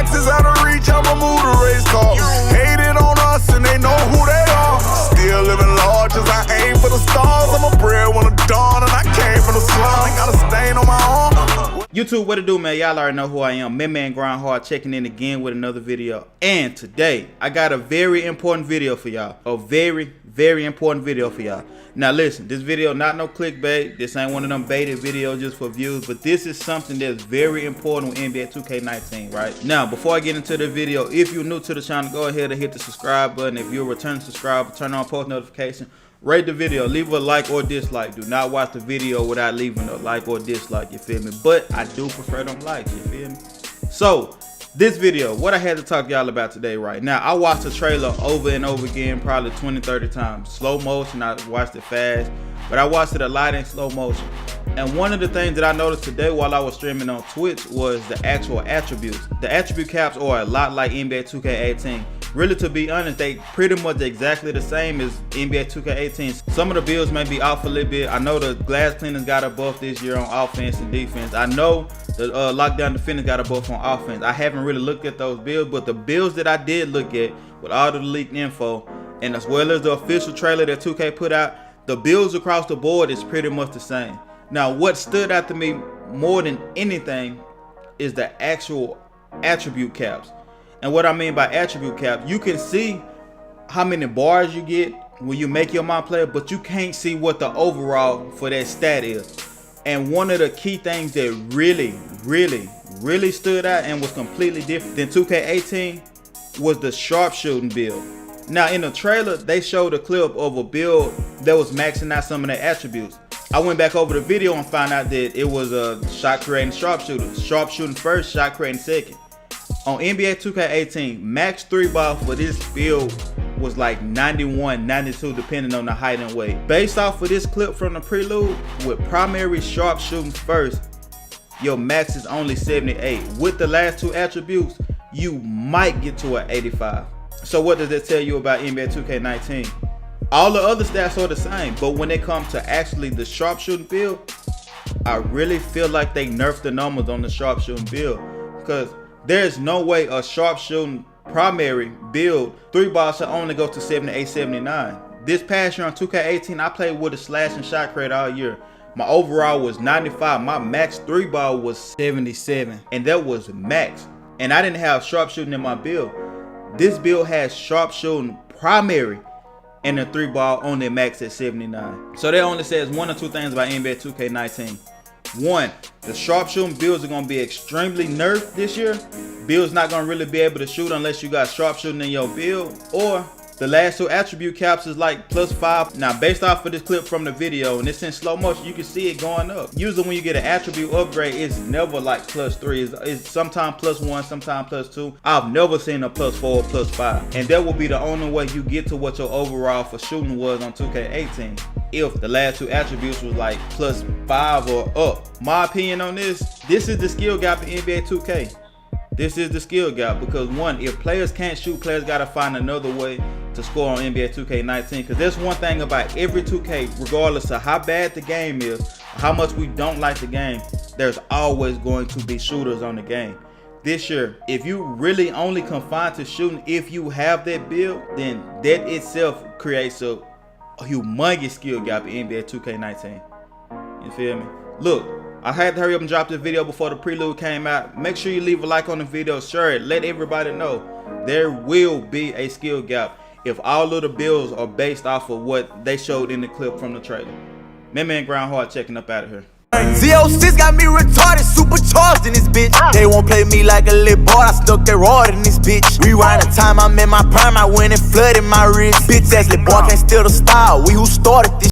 X is out of reach, I'ma move the race car. Hated on us and they know who they are. Still living large as I aim for the stars. I'm a breadwinner dawn and I came from the slum. Ain't got a stain on my arm. YouTube, what it do, man? Y'all already know who I am. Manman GrindHard checking in again with another video. And today, I got a very important video for y'all. A very, very important video for y'all. Now listen, this video not no clickbait. This ain't one of them baited videos just for views. But this is something that's very important with NBA 2K19, right? Now, before I get into the video, if you're new to the channel, go ahead and hit the subscribe button. If you're a returning subscriber, turn on post notification. Rate the video, leave a like or dislike. Do not watch the video without leaving a like or dislike, you feel me? But I do prefer them likes, you feel me? So, this video, what I had to talk to y'all about today right now, I watched the trailer over and over again, probably 20-30 times. Slow motion, I watched it fast, but I watched it a lot in slow motion. And one of the things that I noticed today while I was streaming on Twitch was the actual attributes. The attribute caps are a lot like NBA 2K18. Really, to be honest, they pretty much exactly the same as NBA 2K18. Some of the builds may be off a little bit. I know the glass cleaners got a buff this year on offense and defense. I know the lockdown defenders got a buff on offense. I haven't really looked at those builds, but the builds that I did look at with all the leaked info, and as well as the official trailer that 2K put out, the builds across the board is pretty much the same. Now, what stood out to me more than anything is the actual attribute caps. And what I mean by attribute cap, you can see how many bars you get when you make your my player, but you can't see what the overall for that stat is. And one of the key things that really stood out and was completely different than 2K18 was the sharpshooting build. Now in the trailer, they showed a clip of a build that was maxing out some of their attributes. I went back over the video and found out that it was a shot creating sharpshooter. Sharpshooting first, shot creating second. On NBA 2K18, max 3-ball for this build was like 91, 92 depending on the height and weight. Based off of this clip from the Prelude, with primary sharpshooting first, your max is only 78. With the last two attributes, you might get to an 85. So what does that tell you about NBA 2K19? All the other stats are the same, but when it comes to actually the sharpshooting build, I really feel like they nerfed the numbers on the sharpshooting build, because there's no way a sharpshooting primary build 3-ball should only go to 78, 79. This past year on 2K18, I played with a slash and shot creator all year. My overall was 95. My max 3-ball was 77, and that was max. And I didn't have sharpshooting in my build. This build has sharpshooting primary and a 3-ball on their max at 79. So that only says one or two things about NBA 2K19. One, the sharpshooting builds are going to be extremely nerfed this year. Builds not going to really be able to shoot unless you got sharpshooting in your build. Or the last two attribute caps is like +5. Now based off of this clip from the video, and it's in slow motion, you can see it going up. Usually when you get an attribute upgrade, it's never like +3. It's sometimes +1, sometimes +2. I've never seen a +4, +5. And that will be the only way you get to what your overall for shooting was on 2K18. If the last two attributes was like +5 or up. My opinion on this is the skill gap in NBA 2K. This is the skill gap, because one, if players can't shoot, players gotta find another way to score on NBA 2K19. Because there's one thing about every 2K, regardless of how bad the game is, or how much we don't like the game, there's always going to be shooters on the game. This year, if you really only confined to shooting, if you have that build, then that itself creates a humongous skill gap in NBA 2K19. You feel me? Look, I had to hurry up and drop this video before the Prelude came out. Make sure you leave a like on the video, share it, let everybody know there will be a skill gap if all of the builds are based off of what they showed in the clip from the trailer. Manman GrindHard checking up out of here. Z06 got me retarded, supercharged in this bitch. They won't play me like a little boy, I stuck that rod in this bitch. Rewind the time I'm in my prime, I went and flooded my wrist. Bitch ass little boy can't steal the style, we who started this.